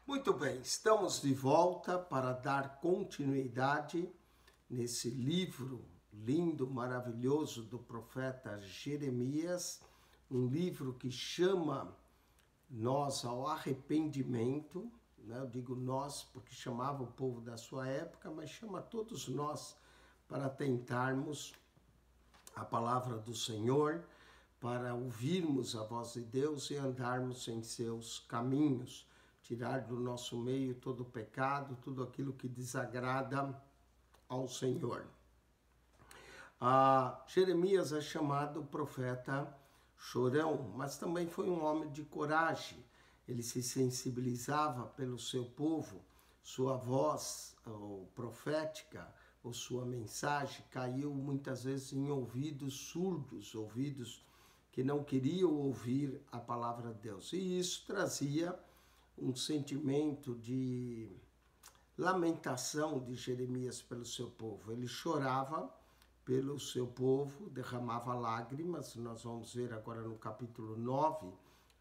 Muito bem, estamos de volta para dar continuidade nesse livro lindo, maravilhoso do profeta Jeremias, um livro que chama nós ao arrependimento, né? Eu digo nós porque chamava o povo da sua época, mas chama todos nós para tentarmos a palavra do Senhor, para ouvirmos a voz de Deus e andarmos em seus caminhos. Tirar do nosso meio todo o pecado, tudo aquilo que desagrada ao Senhor. Jeremias é chamado profeta chorão, mas também foi um homem de coragem. Ele se sensibilizava pelo seu povo, sua voz profética, ou sua mensagem, caiu muitas vezes em ouvidos surdos, ouvidos que não queriam ouvir a palavra de Deus. E isso trazia um sentimento de lamentação de Jeremias pelo seu povo. Ele chorava pelo seu povo, derramava lágrimas. Nós vamos ver agora no capítulo 9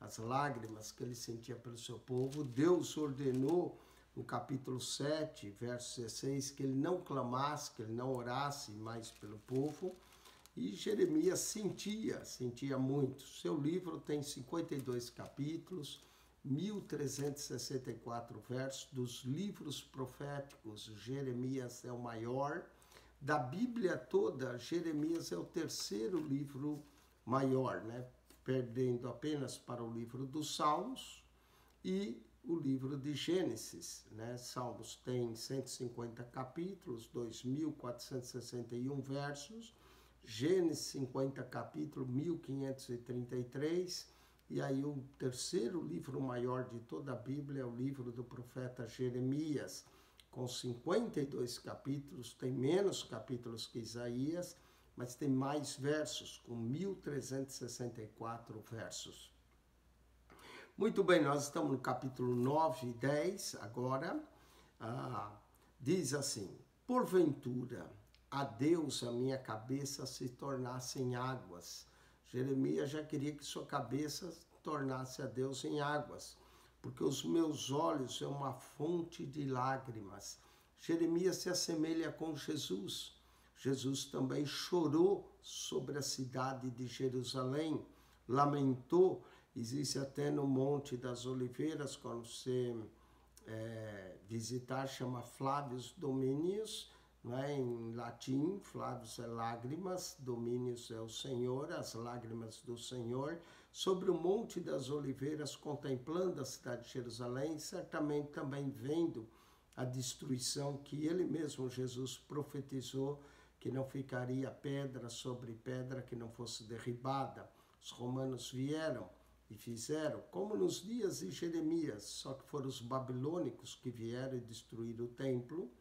as lágrimas que ele sentia pelo seu povo. Deus ordenou no capítulo 7, verso 16, que ele não clamasse, que ele não orasse mais pelo povo. E Jeremias sentia muito. Seu livro tem 52 capítulos, 1364 versos. Dos livros proféticos, Jeremias é o maior. Da Bíblia toda, Jeremias é o terceiro livro maior, né? Perdendo apenas para o livro dos Salmos e o livro de Gênesis, né? Salmos tem 150 capítulos, 2.461 versos. Gênesis 50 capítulos, 1533. E aí o terceiro livro maior de toda a Bíblia é o livro do profeta Jeremias, com 52 capítulos, tem menos capítulos que Isaías, mas tem mais versos, com 1364 versos. Muito bem, nós estamos no capítulo 9 e 10 agora. Diz assim: porventura a Deus a minha cabeça se tornasse em águas. Jeremias já queria que sua cabeça tornasse a Deus em águas, porque os meus olhos é uma fonte de lágrimas. Jeremias se assemelha com Jesus. Jesus também chorou sobre a cidade de Jerusalém, lamentou. Existe até no Monte das Oliveiras, quando você visitar, chama Flavius Dominius, né? Em latim, Flavius é lágrimas, Dominius é o Senhor, as lágrimas do Senhor, sobre o Monte das Oliveiras, contemplando a cidade de Jerusalém, certamente também vendo a destruição que ele mesmo, Jesus, profetizou, que não ficaria pedra sobre pedra que não fosse derribada. Os romanos vieram e fizeram, como nos dias de Jeremias, só que foram os babilônicos que vieram e destruíram o templo,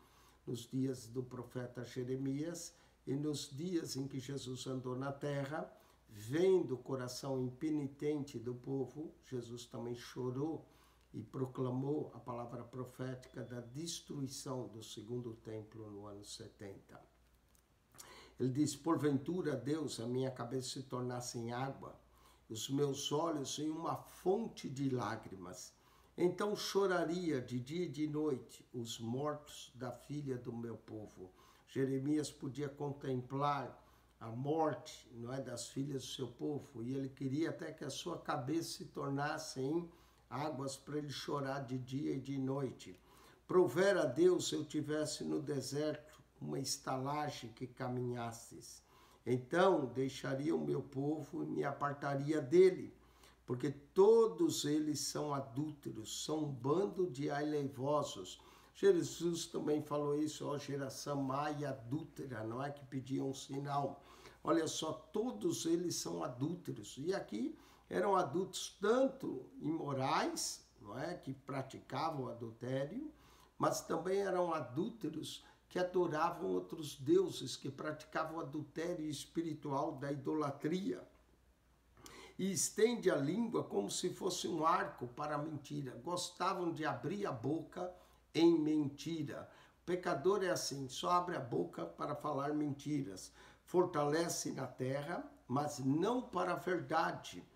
nos dias do profeta Jeremias, e nos dias em que Jesus andou na terra, vendo o coração impenitente do povo, Jesus também chorou e proclamou a palavra profética da destruição do segundo templo no ano 70. Ele diz: porventura, Deus, a minha cabeça se tornasse em água, os meus olhos em uma fonte de lágrimas. Então choraria de dia e de noite os mortos da filha do meu povo. Jeremias podia contemplar a morte, não é, das filhas do seu povo, e ele queria até que a sua cabeça se tornasse em águas para ele chorar de dia e de noite. Provera a Deus se eu tivesse no deserto uma estalagem que caminhasses. Então deixaria o meu povo e me apartaria dele, porque todos eles são adúlteros, são um bando de aleivosos. Jesus também falou isso, ó geração má e adúltera, não é, que pediam um sinal. Olha só, todos eles são adúlteros. E aqui eram adultos tanto imorais, não é, que praticavam adultério, mas também eram adúlteros que adoravam outros deuses, que praticavam adultério espiritual da idolatria. E estende a língua como se fosse um arco para a mentira. Gostavam de abrir a boca em mentira. O pecador é assim, só abre a boca para falar mentiras. Fortalece na terra, mas não para a verdade,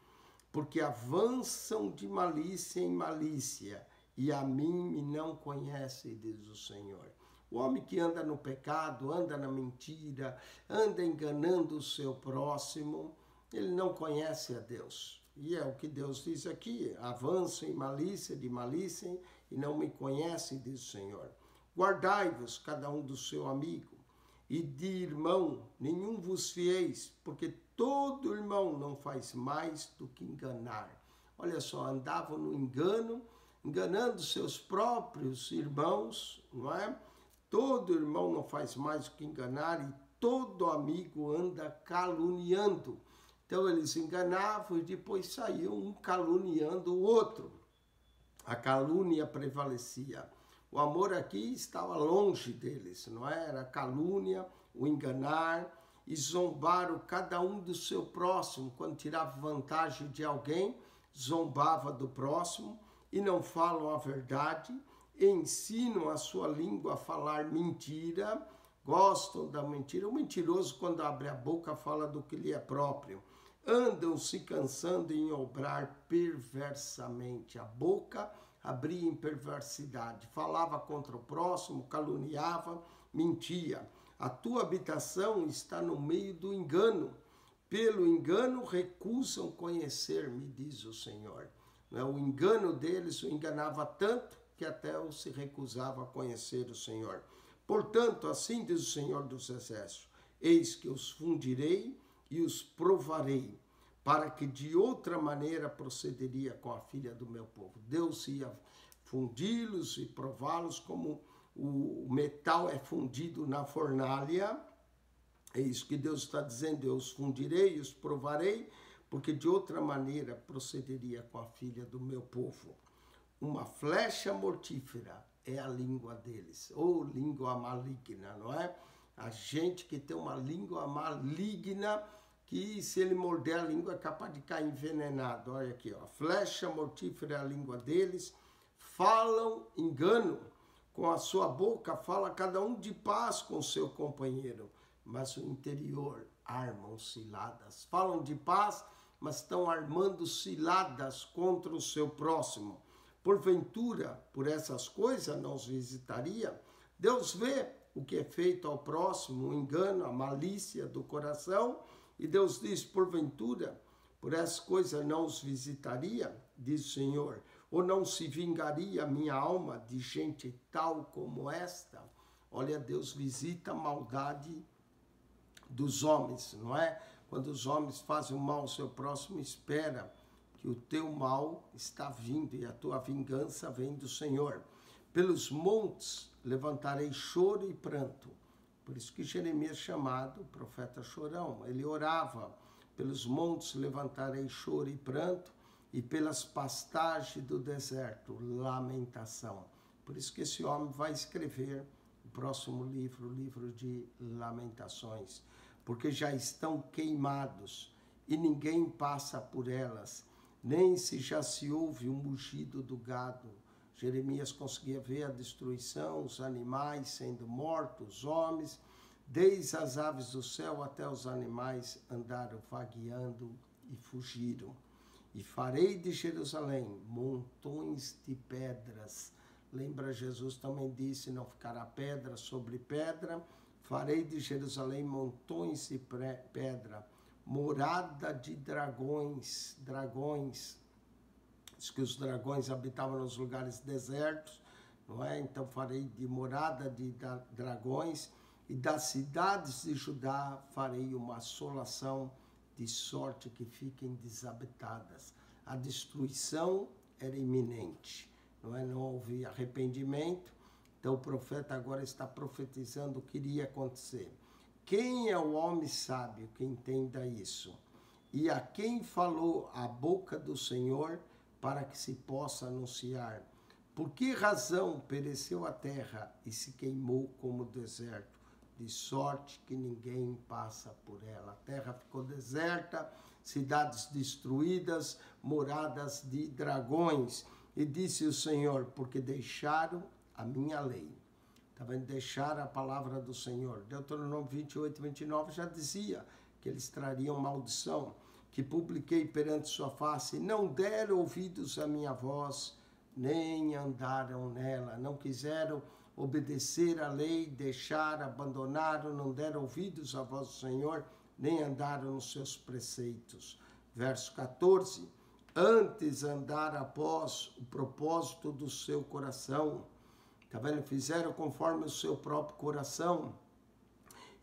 porque avançam de malícia em malícia e a mim me não conhece, diz o Senhor. O homem que anda no pecado, anda na mentira, anda enganando o seu próximo, ele não conhece a Deus. E é o que Deus diz aqui: avançam em malícia, de malícia, e não me conhece, diz o Senhor. Guardai-vos cada um do seu amigo, e de irmão nenhum vos fieis, porque todo irmão não faz mais do que enganar. Olha só, andavam no engano, enganando seus próprios irmãos, não é? Todo irmão não faz mais do que enganar, e todo amigo anda caluniando. Então eles enganavam e depois saíam um caluniando o outro. A calúnia prevalecia. O amor aqui estava longe deles, não é? Era a calúnia, o enganar, e zombaram cada um do seu próximo. Quando tirava vantagem de alguém, zombava do próximo, e não falam a verdade, ensinam a sua língua a falar mentira, gostam da mentira. O mentiroso, quando abre a boca, fala do que lhe é próprio. Andam se cansando em obrar perversamente. A boca abria em perversidade, falava contra o próximo, caluniava, mentia. A tua habitação está no meio do engano. Pelo engano recusam conhecer-me, diz o Senhor. O engano deles o enganava tanto que até se recusava a conhecer o Senhor. Portanto, assim diz o Senhor dos Exércitos: eis que os fundirei e os provarei, para que de outra maneira procederia com a filha do meu povo. Deus ia fundi-los e prová-los como o metal é fundido na fornalha. É isso que Deus está dizendo: eu os fundirei e os provarei, porque de outra maneira procederia com a filha do meu povo. Uma flecha mortífera é a língua deles, ou língua maligna, não é? A gente que tem uma língua maligna, que se ele morder a língua é capaz de cair envenenado. Olha aqui, ó. Flecha mortífera é a língua deles, falam engano, com a sua boca fala cada um de paz com seu companheiro, mas o interior armam ciladas. Falam de paz, mas estão armando ciladas contra o seu próximo. Porventura, por essas coisas não os visitaria? Deus vê o que é feito ao próximo, o engano, a malícia do coração, e Deus diz: porventura, por essas coisas não os visitaria, diz o Senhor, ou não se vingaria a minha alma de gente tal como esta? Olha, Deus visita a maldade dos homens, não é? Quando os homens fazem o mal ao seu próximo, espera que o teu mal está vindo e a tua vingança vem do Senhor. Pelos montes levantarei choro e pranto. Por isso que Jeremias é chamado profeta chorão. Ele orava: pelos montes levantarei choro e pranto, e pelas pastagens do deserto, lamentação. Por isso que esse homem vai escrever o próximo livro, o livro de Lamentações, porque já estão queimados e ninguém passa por elas, nem se já se ouve o mugido do gado. Jeremias conseguia ver a destruição, os animais sendo mortos, os homens, desde as aves do céu até os animais andaram vagueando e fugiram. E farei de Jerusalém montões de pedras. Lembra, Jesus também disse: não ficará pedra sobre pedra. Farei de Jerusalém montões de pedra, morada de dragões. Diz que os dragões habitavam nos lugares desertos, não é? Então farei de morada de dragões, e das cidades de Judá farei uma assolação, de sorte que fiquem desabitadas. A destruição era iminente, não é? Não houve arrependimento. Então o profeta agora está profetizando o que iria acontecer. Quem é o homem sábio que entenda isso? E a quem falou a boca do Senhor para que se possa anunciar? Por que razão pereceu a terra e se queimou como deserto? De sorte que ninguém passa por ela. A terra ficou deserta, cidades destruídas, moradas de dragões. E disse o Senhor: porque deixaram a minha lei. Está vendo? Deixaram a palavra do Senhor. Deuteronômio 28, 29 já dizia que eles trariam maldição. Que publiquei perante sua face, não deram ouvidos à minha voz, nem andaram nela. Não quiseram obedecer à lei, deixaram, abandonaram, não deram ouvidos à voz do Senhor, nem andaram nos seus preceitos. Verso 14. Antes andaram após o propósito do seu coração. Está vendo? Fizeram conforme o seu próprio coração.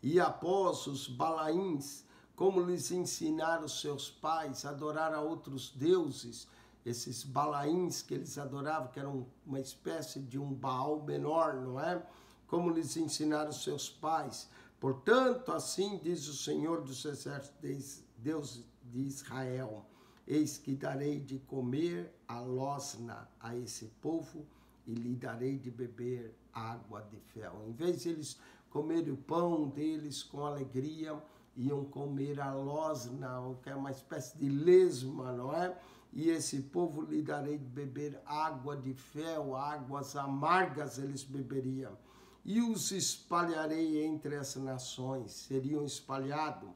E após os Balaíns, como lhes ensinaram seus pais a adorar a outros deuses, esses Balaíns que eles adoravam, que eram uma espécie de um Baal menor, não é? Como lhes ensinaram seus pais. Portanto, assim diz o Senhor dos Exércitos, Deus de Israel, eis que darei de comer a losna a esse povo e lhe darei de beber água de fel. Em vez de eles comerem o pão deles com alegria, iam comer a losna, que é uma espécie de lesma, não é? E esse povo lhe darei de beber água de fel, águas amargas eles beberiam. E os espalharei entre as nações, seriam espalhados,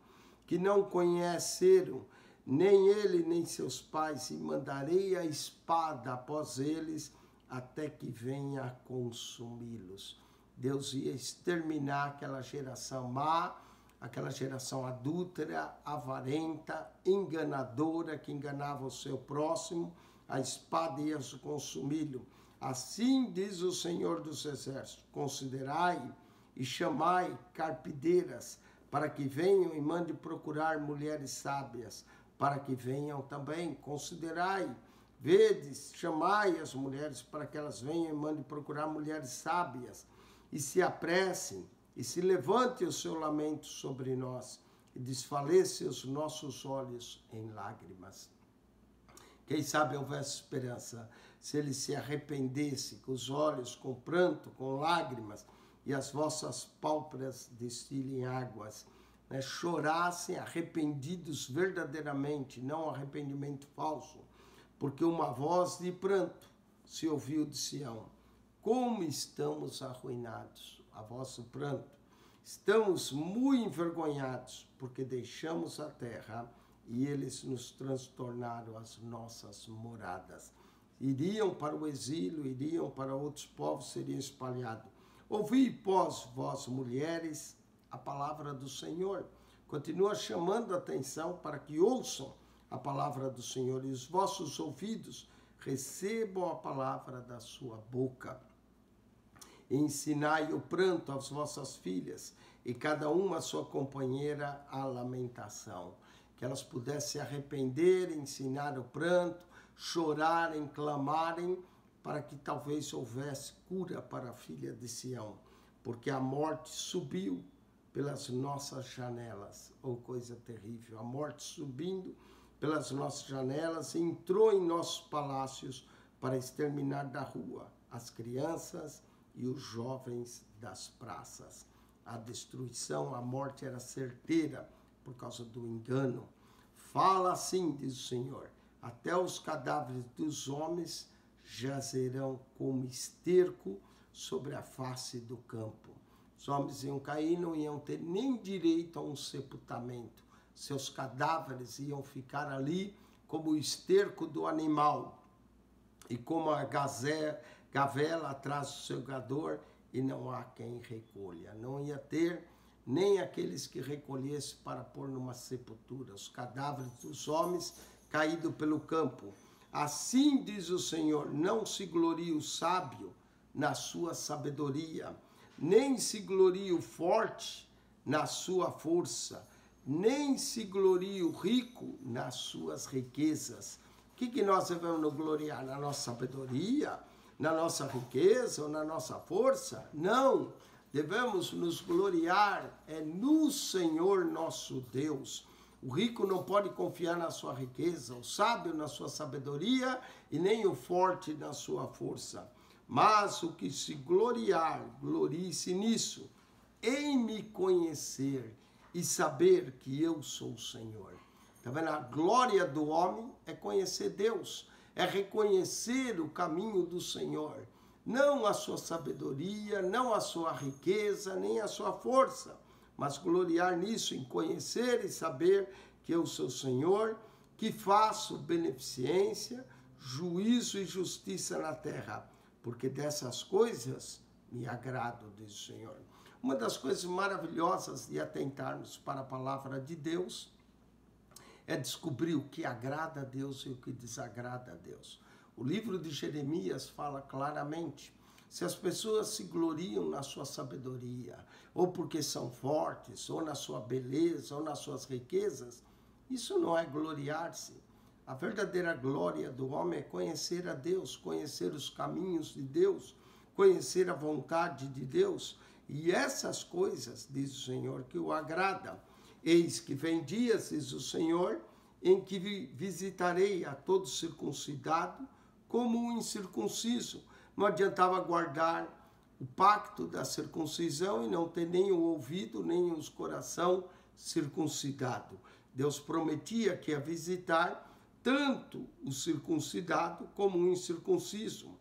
que não conheceram, nem ele nem seus pais, e mandarei a espada após eles, até que venha a consumi-los. Deus ia exterminar aquela geração má, aquela geração adúltera, avarenta, enganadora, que enganava o seu próximo, a espada ia consumi-lo. Assim diz o Senhor dos Exércitos, considerai e chamai carpideiras, para que venham e mande procurar mulheres sábias, para que venham também, considerai, vedes, chamai as mulheres, para que elas venham e mandem procurar mulheres sábias, e se apressem, e se levante o seu lamento sobre nós, e desfaleça os nossos olhos em lágrimas. Quem sabe houvesse esperança, se ele se arrependesse, com os olhos, com pranto, com lágrimas, e as vossas pálpebras destilem águas, né? Chorassem arrependidos verdadeiramente, não arrependimento falso, porque uma voz de pranto se ouviu de Sião. Como estamos arruinados, a vosso pranto. Estamos muito envergonhados, porque deixamos a terra e eles nos transtornaram as nossas moradas. Iriam para o exílio, iriam para outros povos, seriam espalhados. Ouvi, pois, vós mulheres, a palavra do Senhor. Continua chamando a atenção para que ouçam a palavra do Senhor, e os vossos ouvidos recebam a palavra da sua boca. Ensinai o pranto às vossas filhas, e cada uma a sua companheira a lamentação. Que elas pudessem arrepender, ensinar o pranto, chorarem, clamarem, para que talvez houvesse cura para a filha de Sião, porque a morte subiu pelas nossas janelas. Oh, coisa terrível, a morte subindo pelas nossas janelas, entrou em nossos palácios para exterminar da rua as crianças e os jovens das praças. A destruição, a morte era certeira por causa do engano. Fala assim, diz o Senhor, até os cadáveres dos homens jazerão como esterco sobre a face do campo. Os homens iam cair, não iam ter nem direito a um sepultamento. Seus cadáveres iam ficar ali como o esterco do animal e como a gavela atrás do seu gador, e não há quem recolha. Não ia ter nem aqueles que recolhessem para pôr numa sepultura os cadáveres dos homens caídos pelo campo. Assim diz o Senhor, não se glorie o sábio na sua sabedoria, nem se glorie o forte na sua força, nem se glorie o rico nas suas riquezas. O que nós devemos nos gloriar? Na nossa sabedoria, na nossa riqueza ou na nossa força? Não, devemos nos gloriar no Senhor nosso Deus. O rico não pode confiar na sua riqueza, o sábio na sua sabedoria e nem o forte na sua força. Mas o que se gloriar, glorie-se nisso, em me conhecer e saber que eu sou o Senhor. Está vendo? A glória do homem é conhecer Deus, é reconhecer o caminho do Senhor. Não a sua sabedoria, não a sua riqueza, nem a sua força, mas gloriar nisso, em conhecer e saber que eu sou o Senhor, que faço beneficência, juízo e justiça na terra, porque dessas coisas me agrado, diz o Senhor. Uma das coisas maravilhosas de atentarmos para a palavra de Deus é descobrir o que agrada a Deus e o que desagrada a Deus. O livro de Jeremias fala claramente: se as pessoas se gloriam na sua sabedoria, ou porque são fortes, ou na sua beleza, ou nas suas riquezas, isso não é gloriar-se. A verdadeira glória do homem é conhecer a Deus, conhecer os caminhos de Deus, conhecer a vontade de Deus, e essas coisas, diz o Senhor, que o agrada. Eis que vem dias, diz o Senhor, em que visitarei a todo circuncidado como o incircunciso. Não adiantava guardar o pacto da circuncisão e não ter nem o ouvido, nem o coração circuncidado. Deus prometia que ia visitar tanto o circuncidado como o incircunciso.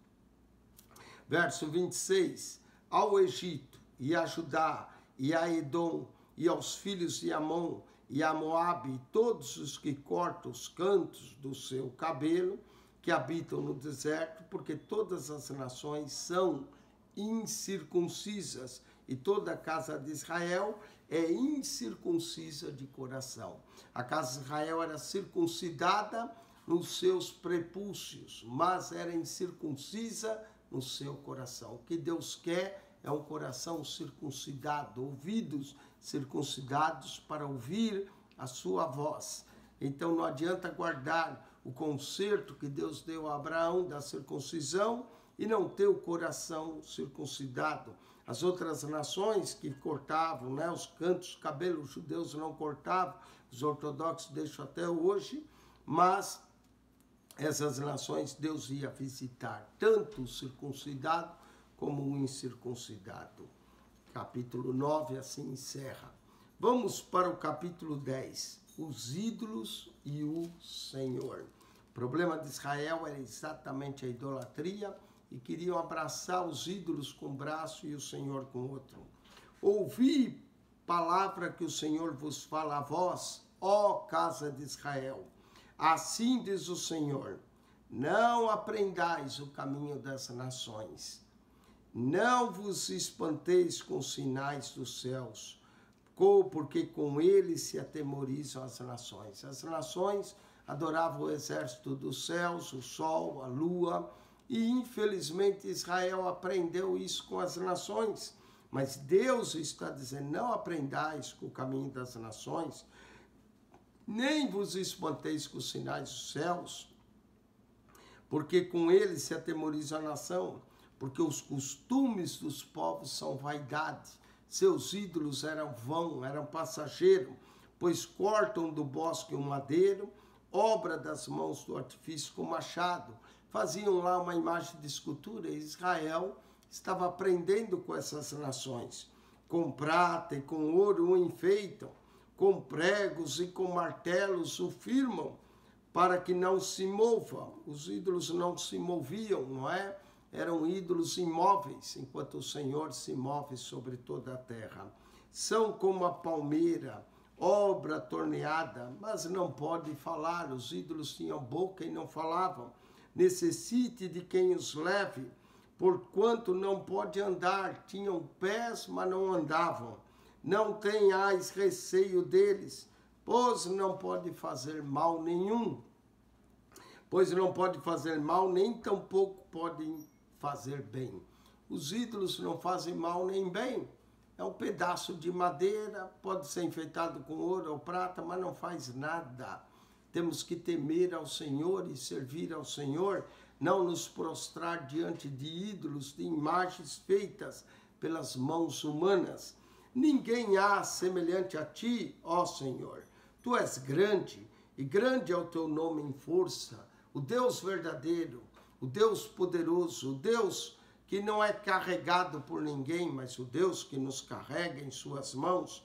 Verso 26, ao Egito, e a Judá, e a Edom, e aos filhos de Amon, e a Moabe, e todos os que cortam os cantos do seu cabelo, que habitam no deserto, porque todas as nações são incircuncisas, e toda a casa de Israel é incircuncisa de coração. A casa de Israel era circuncidada nos seus prepúcios, mas era incircuncisa no seu coração. O que Deus quer é um coração circuncidado, ouvidos circuncidados para ouvir a sua voz. Então não adianta guardar o concerto que Deus deu a Abraão da circuncisão e não ter o coração circuncidado. As outras nações que cortavam, né, os cantos, cabelos, os judeus não cortavam, os ortodoxos deixam até hoje, mas essas nações Deus ia visitar, tanto o circuncidado como o incircuncidado. Capítulo 9 assim encerra. Vamos para o capítulo 10, os ídolos e o Senhor. O problema de Israel era exatamente a idolatria e queriam abraçar os ídolos com um braço e o Senhor com o outro. Ouvi palavra que o Senhor vos fala a vós, ó casa de Israel. Assim diz o Senhor: não aprendais o caminho das nações, não vos espanteis com os sinais dos céus, porque com eles se atemorizam as nações. As nações adoravam o exército dos céus, o sol, a lua, e infelizmente Israel aprendeu isso com as nações. Mas Deus está dizendo: não aprendais com o caminho das nações, nem vos espanteis com os sinais dos céus, porque com eles se atemoriza a nação, porque os costumes dos povos são vaidade, seus ídolos eram vão, eram passageiros, pois cortam do bosque um madeiro, obra das mãos do artifício com machado. Faziam lá uma imagem de escultura, e Israel estava aprendendo com essas nações. Com prata e com ouro o enfeitam, com pregos e com martelos o firmam, para que não se mova. Os ídolos não se moviam, não é? Eram ídolos imóveis, enquanto o Senhor se move sobre toda a terra. São como a palmeira, obra torneada, mas não pode falar. Os ídolos tinham boca e não falavam. Necessite de quem os leve, porquanto não pode andar. Tinham pés, mas não andavam. Não tenhais receio deles, pois não pode fazer mal nenhum. Pois não pode fazer mal, nem tampouco podem fazer bem. Os ídolos não fazem mal nem bem. É um pedaço de madeira, pode ser enfeitado com ouro ou prata, mas não faz nada. Temos que temer ao Senhor e servir ao Senhor, não nos prostrar diante de ídolos, de imagens feitas pelas mãos humanas. Ninguém há semelhante a ti, ó Senhor. Tu és grande, e grande é o teu nome em força, o Deus verdadeiro, o Deus poderoso, o Deus que não é carregado por ninguém, mas o Deus que nos carrega em suas mãos.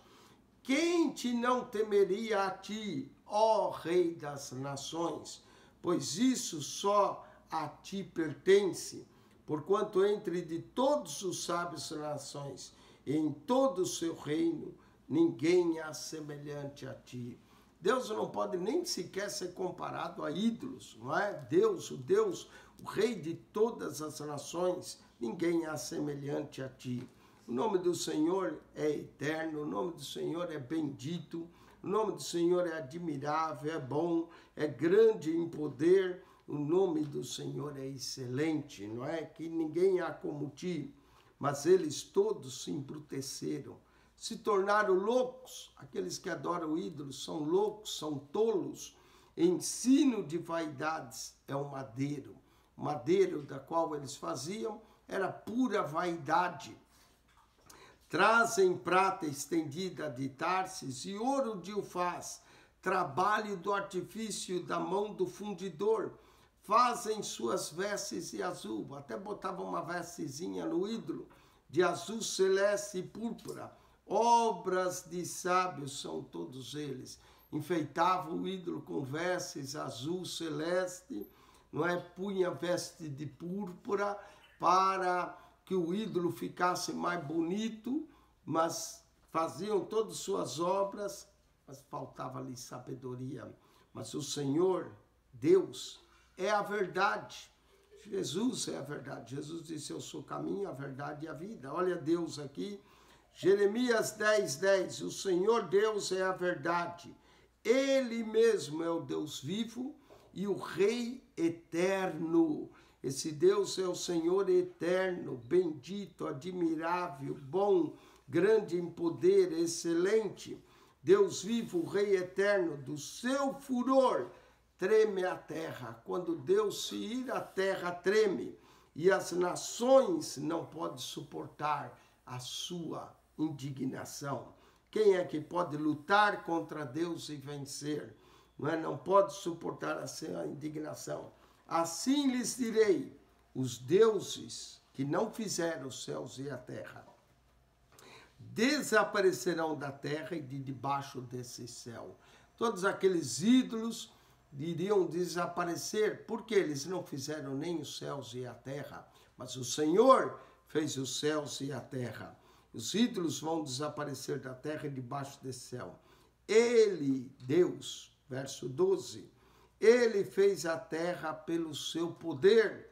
Quem te não temeria a ti, ó Rei das nações? Pois isso só a ti pertence, porquanto entre de todos os sábios das nações, em todo o seu reino, ninguém há semelhante a ti. Deus não pode nem sequer ser comparado a ídolos, não é? Deus, o Rei de todas as nações, ninguém é semelhante a ti. O nome do Senhor é eterno, o nome do Senhor é bendito, o nome do Senhor é admirável, é bom, é grande em poder, o nome do Senhor é excelente, não é? Que ninguém há como ti, mas eles todos se embruteceram, se tornaram loucos. Aqueles que adoram ídolos são loucos, são tolos. Ensino de vaidades é o madeiro. O madeiro da qual eles faziam era pura vaidade. Trazem prata estendida de Tarsis e ouro de Ufaz, trabalho do artifício da mão do fundidor. Fazem suas vestes de azul, até botavam uma vestezinha no ídolo, de azul celeste e púrpura. Obras de sábios são todos eles. Enfeitavam o ídolo com vestes azul celeste, não é? Punha veste de púrpura para que o ídolo ficasse mais bonito, mas faziam todas suas obras, mas faltava-lhe sabedoria. Mas o Senhor, Deus, é a verdade. Jesus é a verdade. Jesus disse, eu sou o caminho, a verdade e a vida. Olha Deus aqui, Jeremias 10:10, o Senhor Deus é a verdade. Ele mesmo é o Deus vivo e o Rei eterno. Esse Deus é o Senhor eterno, bendito, admirável, bom, grande em poder, excelente. Deus vivo, o Rei eterno, do seu furor treme a terra. Quando Deus se ir, a terra treme. E as nações não podem suportar a sua indignação. Quem é que pode lutar contra Deus e vencer? Não pode suportar a sua indignação. Assim lhes direi, os deuses que não fizeram os céus e a terra desaparecerão da terra e de debaixo desse céu. Todos aqueles ídolos iriam desaparecer, porque eles não fizeram nem os céus e a terra, mas o Senhor fez os céus e a terra. Os ídolos vão desaparecer da terra e debaixo desse céu. Ele, Deus, verso 12, ele fez a terra pelo seu poder.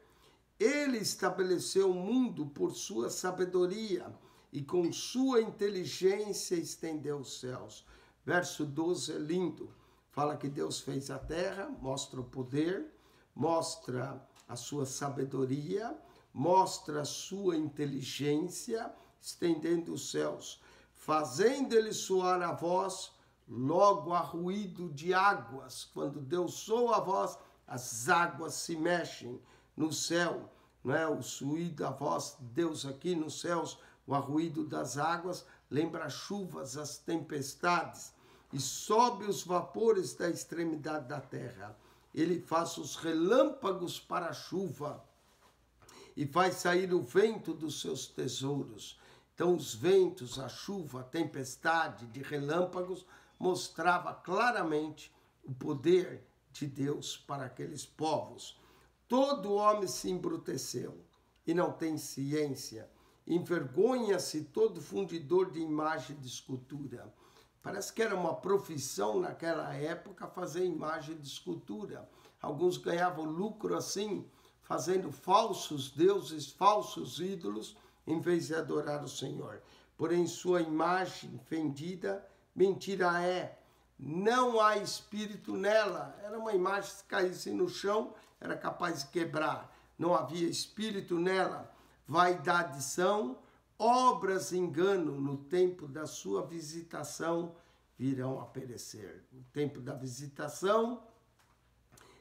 Ele estabeleceu o mundo por sua sabedoria e com sua inteligência estendeu os céus. Verso 12 é lindo. Fala que Deus fez a terra, mostra o poder, mostra a sua sabedoria, mostra a sua inteligência, estendendo os céus, fazendo ele soar a voz, logo há ruído de águas. Quando Deus soa a voz, as águas se mexem no céu, não é? O ruído da voz de Deus aqui nos céus, o arruído das águas, lembra as chuvas, as tempestades, e sobe os vapores da extremidade da terra. Ele faz os relâmpagos para a chuva e faz sair o vento dos seus tesouros. Então os ventos, a chuva, a tempestade de relâmpagos mostrava claramente o poder de Deus para aqueles povos. Todo homem se embruteceu e não tem ciência. Envergonha-se todo fundidor de imagem de escultura. Parece que era uma profissão naquela época fazer imagem de escultura. Alguns ganhavam lucro assim, fazendo falsos deuses, falsos ídolos, em vez de adorar o Senhor. Porém, sua imagem fendida, mentira é. Não há espírito nela. Era uma imagem que se caísse no chão, era capaz de quebrar. Não havia espírito nela. Vaidade são, obras de engano no tempo da sua visitação virão a perecer. O tempo da visitação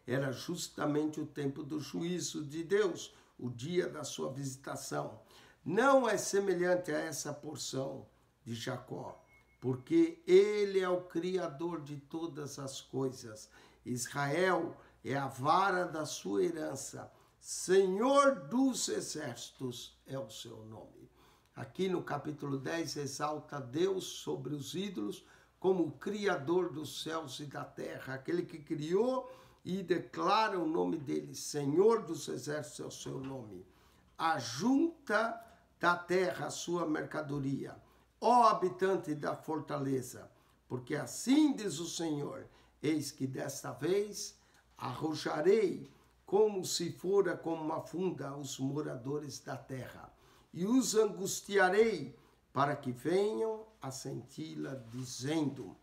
era justamente o tempo do juízo de Deus, o dia da sua visitação. Não é semelhante a essa porção de Jacó, porque ele é o Criador de todas as coisas. Israel é a vara da sua herança. Senhor dos exércitos é o seu nome. Aqui no capítulo 10 exalta Deus sobre os ídolos como o Criador dos céus e da terra, aquele que criou e declara o nome dele. Senhor dos exércitos é o seu nome. Ajunta da terra a sua mercadoria, ó habitante da fortaleza, porque assim diz o Senhor, Eis que desta vez arrojarei, como se fora como uma funda, os moradores da terra, e os angustiarei, para que venham a senti-la, dizendo: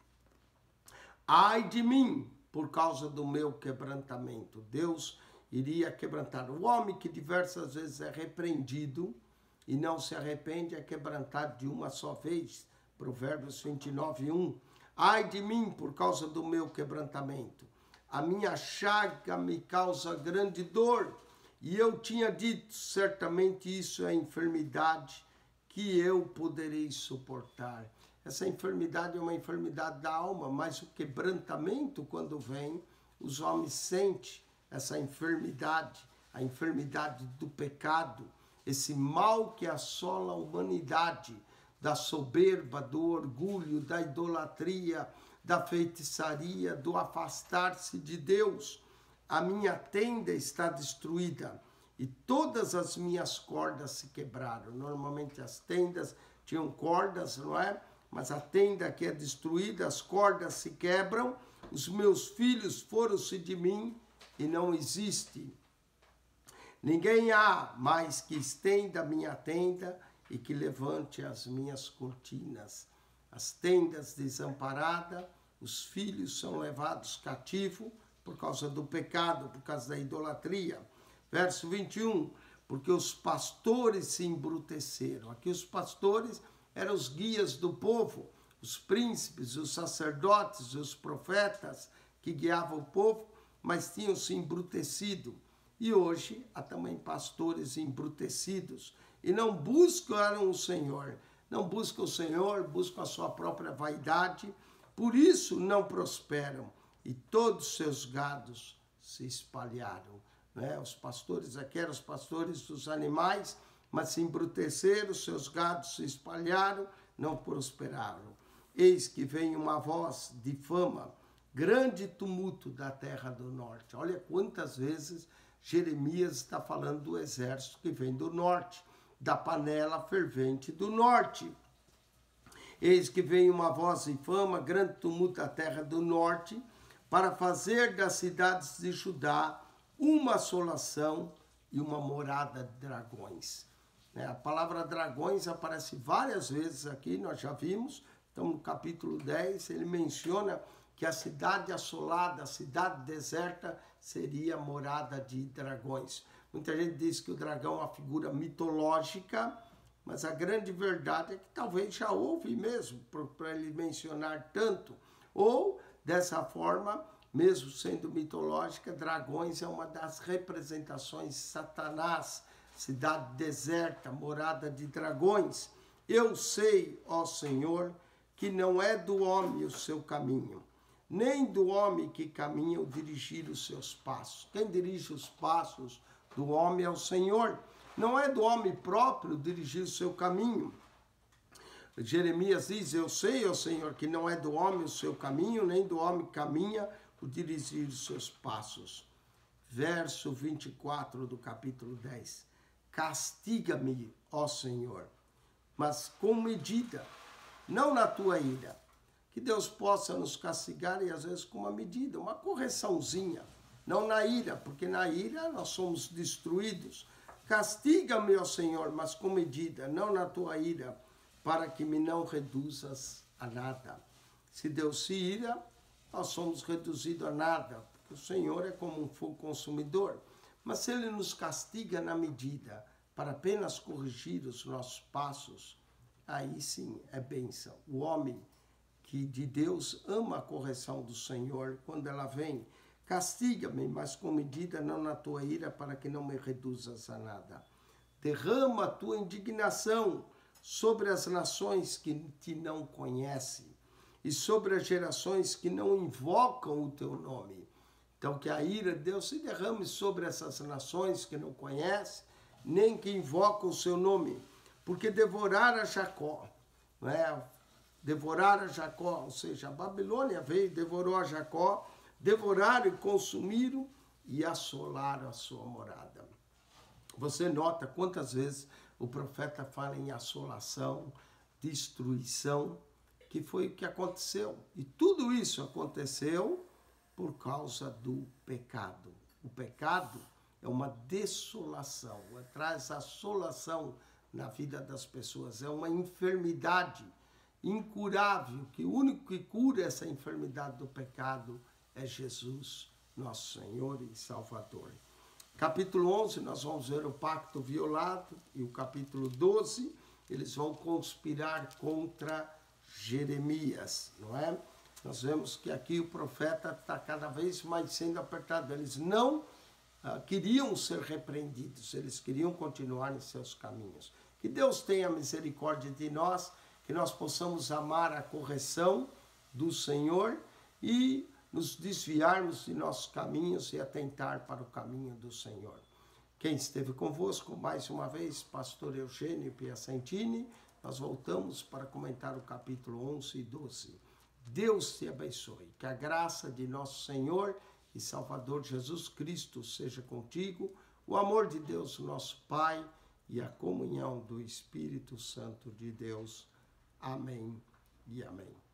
ai de mim, por causa do meu quebrantamento. Deus iria quebrantar. O homem que diversas vezes é repreendido e não se arrepende é quebrantado de uma só vez. Provérbios 29:1. Ai de mim, por causa do meu quebrantamento. A minha chaga me causa grande dor. E eu tinha dito, certamente isso é enfermidade que eu poderei suportar. Essa enfermidade é uma enfermidade da alma, mas o quebrantamento, quando vem, os homens sentem essa enfermidade, a enfermidade do pecado, esse mal que assola a humanidade, da soberba, do orgulho, da idolatria, da feitiçaria, do afastar-se de Deus. A minha tenda está destruída e todas as minhas cordas se quebraram. Normalmente as tendas tinham cordas, não é? Mas a tenda que é destruída, as cordas se quebram, os meus filhos foram-se de mim e não existe. Ninguém há mais que estenda a minha tenda e que levante as minhas cortinas. As tendas desamparadas, os filhos são levados cativo por causa do pecado, por causa da idolatria. Verso 21, porque os pastores se embruteceram. Aqui os pastores eram os guias do povo, os príncipes, os sacerdotes, os profetas que guiavam o povo, mas tinham se embrutecido. E hoje há também pastores embrutecidos e não buscam o Senhor. Não buscam o Senhor, buscam a sua própria vaidade, por isso não prosperam. E todos os seus gados se espalharam. Né? Os pastores aqui eram os pastores dos animais, mas se embruteceram, seus gados se espalharam, não prosperaram. Eis que vem uma voz de fama, grande tumulto da terra do norte. Olha quantas vezes Jeremias está falando do exército que vem do norte, da panela fervente do norte. Eis que vem uma voz de fama, grande tumulto da terra do norte, para fazer das cidades de Judá uma assolação e uma morada de dragões. A palavra dragões aparece várias vezes aqui, nós já vimos, então no capítulo 10, ele menciona que a cidade assolada, a cidade deserta, seria morada de dragões. Muita gente diz que o dragão é uma figura mitológica, mas a grande verdade é que talvez já houve mesmo, para ele mencionar tanto. Ou, dessa forma, mesmo sendo mitológica, dragões é uma das representações de Satanás, cidade deserta, morada de dragões. Eu sei, ó Senhor, que não é do homem o seu caminho, nem do homem que caminha o dirigir os seus passos. Quem dirige os passos do homem é o Senhor. Não é do homem próprio dirigir o seu caminho. Jeremias diz, eu sei, ó Senhor, que não é do homem o seu caminho, nem do homem que caminha o dirigir os seus passos. Verso 24 do capítulo 10. Castiga-me, ó Senhor, mas com medida, não na tua ira. Que Deus possa nos castigar e às vezes com uma medida, uma correçãozinha. Não na ira, porque na ira nós somos destruídos. Castiga-me, ó Senhor, mas com medida, não na tua ira, para que me não reduzas a nada. Se Deus se ira, nós somos reduzidos a nada, porque o Senhor é como um fogo consumidor. Mas se Ele nos castiga na medida, para apenas corrigir os nossos passos, aí sim é bênção. O homem que de Deus ama a correção do Senhor, quando ela vem, castiga-me, mas com medida, não na tua ira, para que não me reduzas a nada. Derrama a tua indignação sobre as nações que te não conhecem e sobre as gerações que não invocam o teu nome. Então, que a ira de Deus se derrame sobre essas nações que não conhecem, nem que invocam o seu nome, porque devorar a Jacó, não é? Devorar a Jacó, ou seja, a Babilônia veio, devorou a Jacó, devoraram e consumiram e assolaram a sua morada. Você nota quantas vezes o profeta fala em assolação, destruição, que foi o que aconteceu. E tudo isso aconteceu por causa do pecado. O pecado é uma desolação, traz assolação na vida das pessoas, é uma enfermidade incurável, que o único que cura essa enfermidade do pecado é Jesus, nosso Senhor e Salvador. Capítulo 11, nós vamos ver o pacto violado, e o capítulo 12, eles vão conspirar contra Jeremias, não é? Nós vemos que aqui o profeta está cada vez mais sendo apertado. Eles não queriam ser repreendidos, eles queriam continuar em seus caminhos. Que Deus tenha misericórdia de nós, que nós possamos amar a correção do Senhor e nos desviarmos de nossos caminhos e atentar para o caminho do Senhor. Quem esteve convosco, mais uma vez, pastor Eugênio Piacentini, nós voltamos para comentar o capítulo 11 e 12. Deus te abençoe, que a graça de nosso Senhor e Salvador Jesus Cristo seja contigo, o amor de Deus, nosso Pai, e a comunhão do Espírito Santo de Deus. Amém e amém.